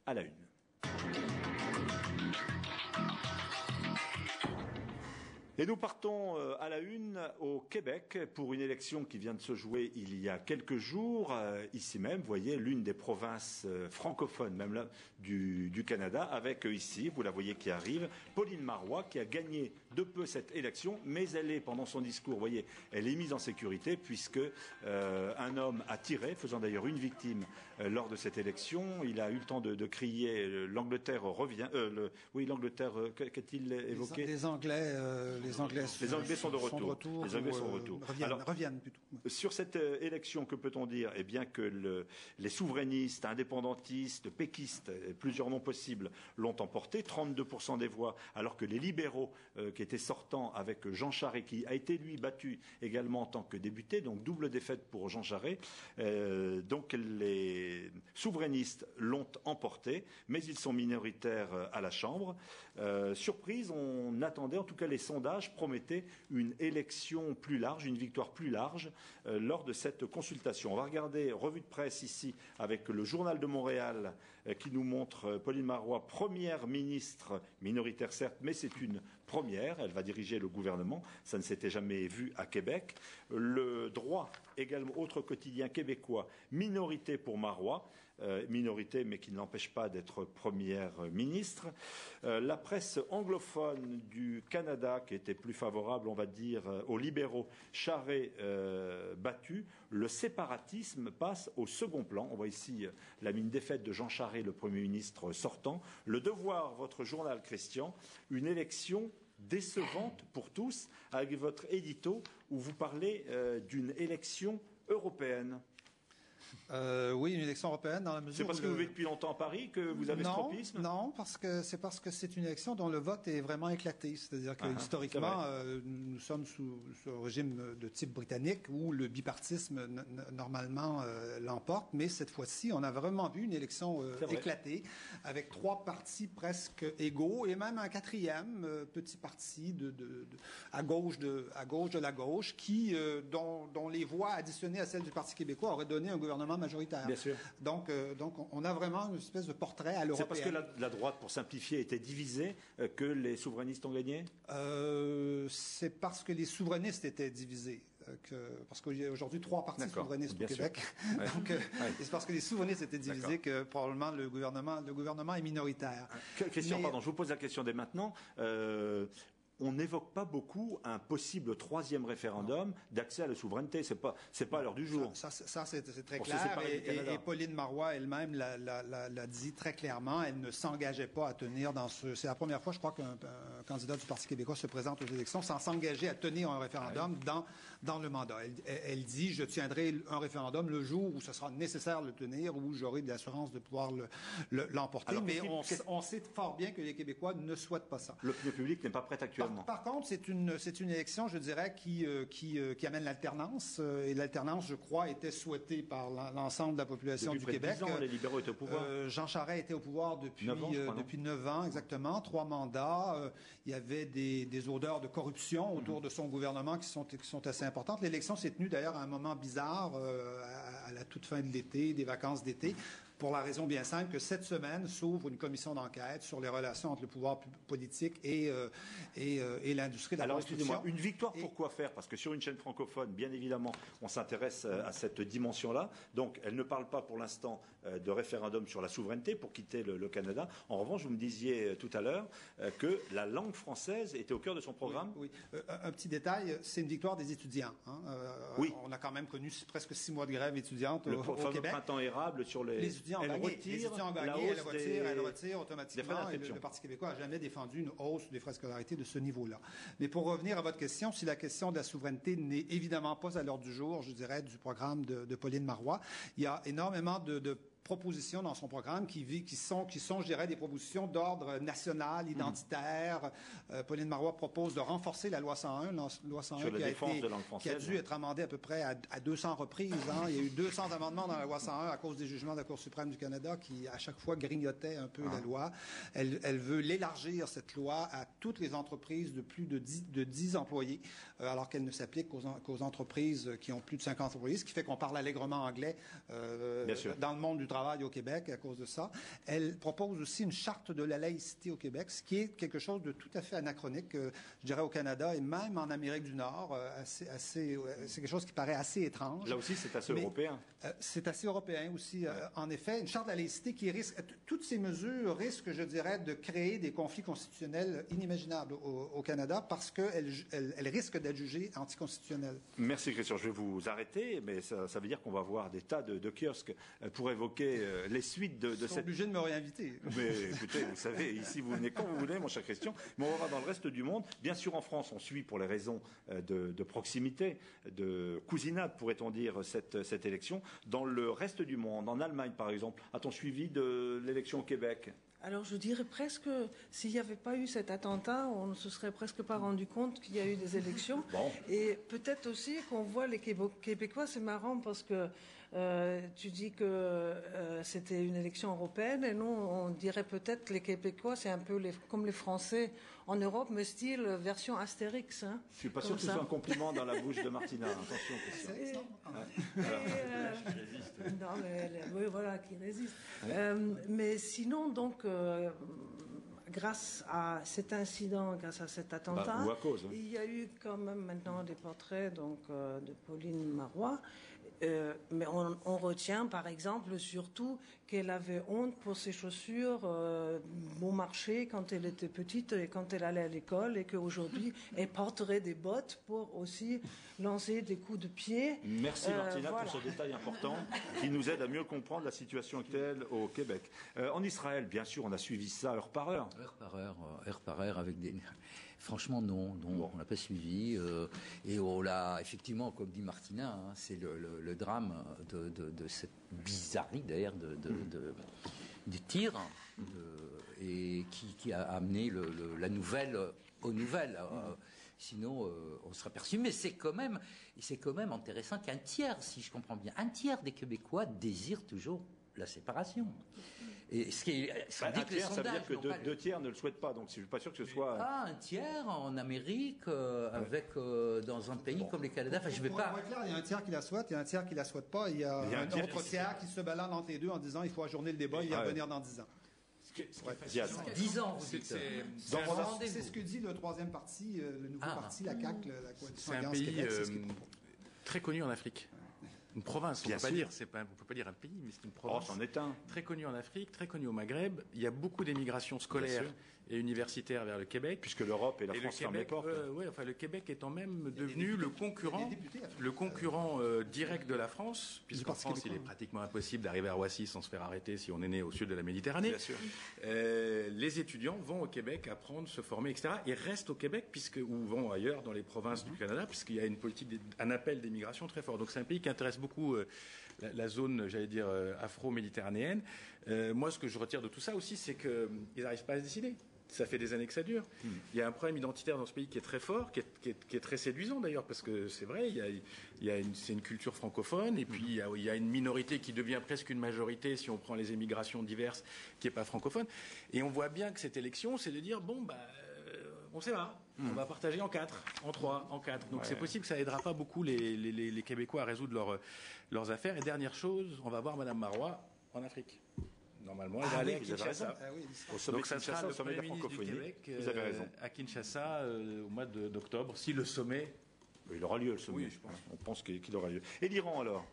à la une. Et nous partons à la une au Québec pour une élection qui vient de se jouer il y a quelques jours, ici même, vous voyez, l'une des provinces francophones, même là, du Canada, avec ici, vous la voyez qui arrive, Pauline Marois, qui a gagné de peu cette élection, mais elle est, pendant son discours, vous voyez, elle est mise en sécurité puisque un homme a tiré, faisant d'ailleurs une victime lors de cette élection. Il a eu le temps de crier « l'Angleterre revient ». Oui, l'Angleterre, qu'a-t-il évoqué ? Les Anglais sont de retour. Les Anglais sont de retour. Reviennent plutôt. Sur cette élection, que peut-on dire? Eh bien que les souverainistes, indépendantistes, péquistes, plusieurs noms possibles, l'ont emporté, 32% des voix, alors que les libéraux, qui étaient sortants avec Jean Charest, qui a été lui battu également en tant que député, donc double défaite pour Jean Charest. Donc les souverainistes l'ont emporté, mais ils sont minoritaires à la Chambre. Surprise, on attendait, en tout cas les sondages promettait une élection plus large, une victoire plus large lors de cette consultation. On va regarder revue de presse ici avec le Journal de Montréal qui nous montre Pauline Marois, première ministre, minoritaire certes, mais c'est une première. Elle va diriger le gouvernement. Ça ne s'était jamais vu à Québec. Le Droit, également autre quotidien québécois, minorité pour Marois. Minorité, mais qui ne l'empêche pas d'être première ministre. La presse anglophone du Canada, qui était plus favorable, on va dire, aux libéraux, Charest battu. Le séparatisme passe au second plan. On voit ici la mine défaite de Jean Charest, le Premier ministre sortant. Le Devoir, votre journal, Christian, une élection décevante pour tous, avec votre édito où vous parlez d'une élection européenne. Oui, une élection européenne dans la mesure. C'est parce que vous vivez depuis longtemps à Paris que vous avez ce tropisme? Non, parce que c'est une élection dont le vote est vraiment éclaté. C'est-à-dire que historiquement, nous sommes sous un régime de type britannique où le bipartisme normalement l'emporte, mais cette fois-ci, on a vraiment vu une élection éclatée avec trois partis presque égaux et même un quatrième petit parti à gauche de la gauche qui dont les voix additionnées à celles du Parti québécois auraient donné un gouvernement majoritaire. Bien sûr. Donc, on a vraiment une espèce de portrait à l'européenne. C'est parce que la droite, pour simplifier, était divisée que les souverainistes ont gagné? C'est parce que les souverainistes étaient divisés. Parce qu'il y a aujourd'hui trois partis souverainistes au Québec. Ouais. Donc, c'est parce que les souverainistes étaient divisés que probablement le gouvernement est minoritaire. Pardon, je vous pose la question dès maintenant. On n'évoque pas beaucoup un possible troisième référendum d'accès à la souveraineté. C'est pas à l'heure du jour. Ça c'est très clair. Et Pauline Marois elle-même l'a dit très clairement. Elle ne s'engageait pas à tenir c'est la première fois, je crois, qu'un candidat du Parti québécois se présente aux élections sans s'engager à tenir un référendum dans le mandat. Elle dit, je tiendrai un référendum le jour où ce sera nécessaire de le tenir, où j'aurai de l'assurance de pouvoir l'emporter. Alors, mais on sait fort bien que les Québécois ne souhaitent pas ça. L'opinion publique n'est pas prête actuellement. Par contre, c'est une élection, je dirais, qui amène l'alternance. Et l'alternance, je crois, était souhaitée par l'ensemble de la population du Québec. 10 ans, les libéraux étaient au pouvoir. Jean Charest était au pouvoir depuis 9 ans, exactement, 3 mandats. Il y avait des odeurs de corruption autour de son gouvernement qui sont assez importantes. L'élection s'est tenue d'ailleurs à un moment bizarre, à la toute fin de l'été, des vacances d'été. Pour la raison bien simple que cette semaine s'ouvre une commission d'enquête sur les relations entre le pouvoir politique et l'industrie de la construction. Alors, excusez-moi, une victoire pour quoi faire? Parce que sur une chaîne francophone, bien évidemment, on s'intéresse à cette dimension-là. Donc, elle ne parle pas pour l'instant de référendum sur la souveraineté pour quitter le Canada. En revanche, vous me disiez tout à l'heure que la langue française était au cœur de son programme. Oui. Un petit détail, c'est une victoire des étudiants. Oui. On a quand même connu presque 6 mois de grève étudiante au Québec. Le printemps érable sur les étudiants elle retire automatiquement. Et le Parti québécois n'a jamais défendu une hausse des frais de scolarité de ce niveau-là. Mais pour revenir à votre question, si la question de la souveraineté n'est évidemment pas à l'ordre du jour, je dirais, du programme de Pauline Marois, il y a énormément de propositions dans son programme qui sont, je dirais, des propositions d'ordre national, identitaire. Pauline Marois propose de renforcer la loi 101, loi 101 qui a dû être amendée à peu près à 200 reprises. Il y a eu 200 amendements dans la loi 101 à cause des jugements de la Cour suprême du Canada qui, à chaque fois, grignotaient un peu la loi. Elle veut l'élargir, cette loi, à toutes les entreprises de plus de 10 employés, alors qu'elle ne s'applique qu'aux entreprises qui ont plus de 50 employés, ce qui fait qu'on parle allègrement anglais dans le monde du travail au Québec à cause de ça. Elle propose aussi une charte de la laïcité au Québec, ce qui est quelque chose de tout à fait anachronique, je dirais, au Canada et même en Amérique du Nord. C'est quelque chose qui paraît assez étrange. Là aussi, c'est assez européen. C'est assez européen aussi, en effet. Une charte de la laïcité qui risque... Toutes ces mesures risquent, je dirais, de créer des conflits constitutionnels inimaginables au Canada parce qu'elles risquent d'être jugées anticonstitutionnelles. Merci Christian. Je vais vous arrêter, mais ça veut dire qu'on va voir des tas de kiosques pour évoquer les suites de cette... Vous êtes obligé de me réinviter. Mais écoutez, vous savez, ici vous venez quand vous voulez, mon cher Christian, mais on va voir dans le reste du monde. Bien sûr, en France, on suit pour les raisons de proximité, de cousinade, pourrait-on dire, cette élection. Dans le reste du monde, en Allemagne par exemple, a-t-on suivi de l'élection au Québec ? Alors je dirais presque, s'il n'y avait pas eu cet attentat, on ne se serait presque pas rendu compte qu'il y a eu des élections. Bon. Et peut-être aussi qu'on voit les Québécois, c'est marrant parce que tu dis que c'était une élection européenne et nous, on dirait peut-être que les Québécois, c'est un peu comme les Français en Europe, mais style version Astérix. Hein, je ne suis pas sûr que ce soit un compliment dans la bouche de Martina. Attention, Christian. Non, mais oui, voilà, qui résiste. Mais sinon, donc, grâce à cet incident, grâce à cet attentat, ou à cause, il y a eu quand même maintenant des portraits donc, de Pauline Marois. Mais on retient, par exemple, surtout qu'elle avait honte pour ses chaussures bon marché quand elle était petite et quand elle allait à l'école, et qu'aujourd'hui, elle porterait des bottes pour aussi lancer des coups de pied. Merci Martina pour ce détail important qui nous aide à mieux comprendre la situation actuelle au Québec. En Israël, bien sûr, on a suivi ça heure par heure. Heure par heure, avec des... Franchement, non, on n'a pas suivi. Et on l'a, effectivement, comme dit Martina, hein, c'est le drame de cette bizarrerie, d'ailleurs, du tir, et qui a amené la nouvelle aux nouvelles. Sinon, on serait perçu. Mais c'est quand même intéressant qu'un tiers, si je comprends bien, un tiers des Québécois désirent toujours la séparation. Et ce qui un tiers, ça veut dire que deux tiers ne le souhaitent pas. Donc, je ne suis pas sûr que ce soit... un tiers en Amérique, dans un pays comme le Canada. Enfin, je vais pas... Il y a un tiers qui la souhaite, il y a un tiers qui la souhaite pas. Il y a un autre tiers qui se balade entre les deux en disant il faut ajourner le débat, il va revenir dans 10 ans. 10 ans, vous dites. C'est ce que dit le troisième parti, le nouveau parti, la CAQ, la Coalition Alliance Québec. C'est un pays très connu en Afrique. Une province, on ne peut pas dire un pays, mais c'est une province très connue en Afrique, très connue au Maghreb. Il y a beaucoup d'émigration scolaire et universitaire vers le Québec. Puisque l'Europe et la France ferment les portes. Le Québec étant même devenu le concurrent direct de la France, puisqu'en France, il est pratiquement impossible d'arriver à Roissy sans se faire arrêter si on est né au sud de la Méditerranée. Bien sûr. Les étudiants vont au Québec apprendre, se former, etc. Ils restent au Québec ou vont ailleurs dans les provinces du Canada, puisqu'il y a une politique, un appel d'immigration très fort. Donc c'est un pays qui intéresse beaucoup la zone, j'allais dire, afro-méditerranéenne. Moi, ce que je retire de tout ça aussi, c'est qu'ils n'arrivent pas à se décider. Ça fait des années que ça dure. Il y a un problème identitaire dans ce pays qui est très fort, qui est très séduisant d'ailleurs, parce que c'est vrai, c'est une culture francophone, et puis il y a une minorité qui devient presque une majorité si on prend les émigrations diverses, qui n'est pas francophone. Et on voit bien que cette élection, c'est de dire, on sait pas. On va partager en 4, en 3, en 4. Donc c'est possible que ça aidera pas beaucoup les Québécois à résoudre leurs affaires. Et dernière chose, on va voir Mme Marois en Afrique. Normalement, elle va aller à Kinshasa. Donc ça sera le Premier ministre du Québec à Kinshasa au mois d'octobre, si le sommet... Il aura lieu, le sommet. Oui, je pense. On pense qu'il aura lieu. Et l'Iran, alors ?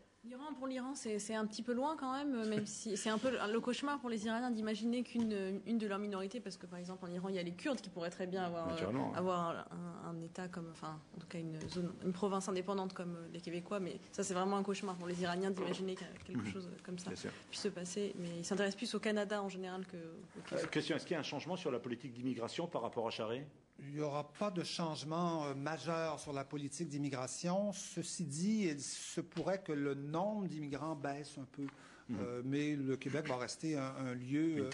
Pour l'Iran, c'est un petit peu loin quand même si c'est un peu le cauchemar pour les Iraniens d'imaginer qu'une de leurs minorités, parce que par exemple en Iran il y a les Kurdes qui pourraient très bien avoir un État comme, enfin en tout cas une province indépendante comme les Québécois, mais ça c'est vraiment un cauchemar pour les Iraniens d'imaginer que quelque chose comme ça puisse se passer. Mais ils s'intéressent plus au Canada en général que. Question, est-ce qu'il y a un changement sur la politique d'immigration par rapport à Charest ? Il n'y aura pas de changement majeur sur la politique d'immigration. Ceci dit, il se pourrait que le nombre d'immigrants baisse un peu. Mais le Québec va rester un lieu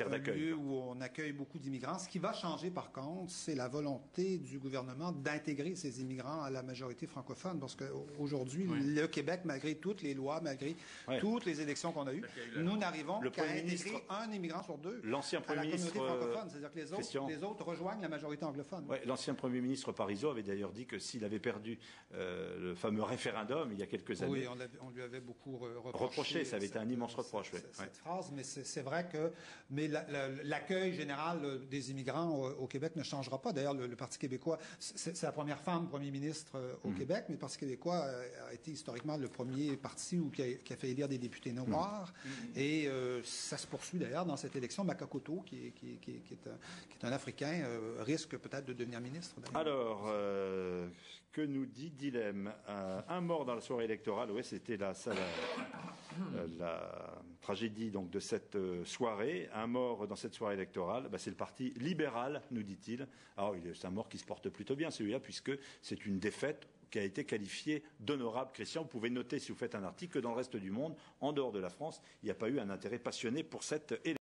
où on accueille beaucoup d'immigrants. Ce qui va changer, par contre, c'est la volonté du gouvernement d'intégrer ces immigrants à la majorité francophone. Parce qu'aujourd'hui, le Québec, malgré toutes les lois, malgré toutes les élections qu'on a eues, nous n'arrivons qu'à intégrer un immigrant sur deux à la communauté francophone. C'est-à-dire que les autres rejoignent la majorité anglophone. L'ancien Premier ministre Parizeau avait d'ailleurs dit que s'il avait perdu le fameux référendum il y a quelques années... Oui, on lui avait beaucoup reproché. Ça avait été un immense reproche. reproche, cette phrase, mais c'est vrai que l'accueil général des immigrants au Québec ne changera pas. D'ailleurs, le Parti québécois, c'est la première femme premier ministre au Québec, mais le Parti québécois a été historiquement le premier parti qui a fait élire des députés noirs. Et ça se poursuit d'ailleurs dans cette élection. Makakoto, qui est un Africain, risque peut-être de devenir ministre. Alors, que nous dit Dilemme? Un mort dans la soirée électorale, oui, c'était la tragédie donc, de cette soirée. Un mort dans cette soirée électorale, c'est le Parti libéral, nous dit-il. Alors, c'est un mort qui se porte plutôt bien, celui-là, puisque c'est une défaite qui a été qualifiée d'honorable. Christian, vous pouvez noter, si vous faites un article, que dans le reste du monde, en dehors de la France, il n'y a pas eu un intérêt passionné pour cette élection.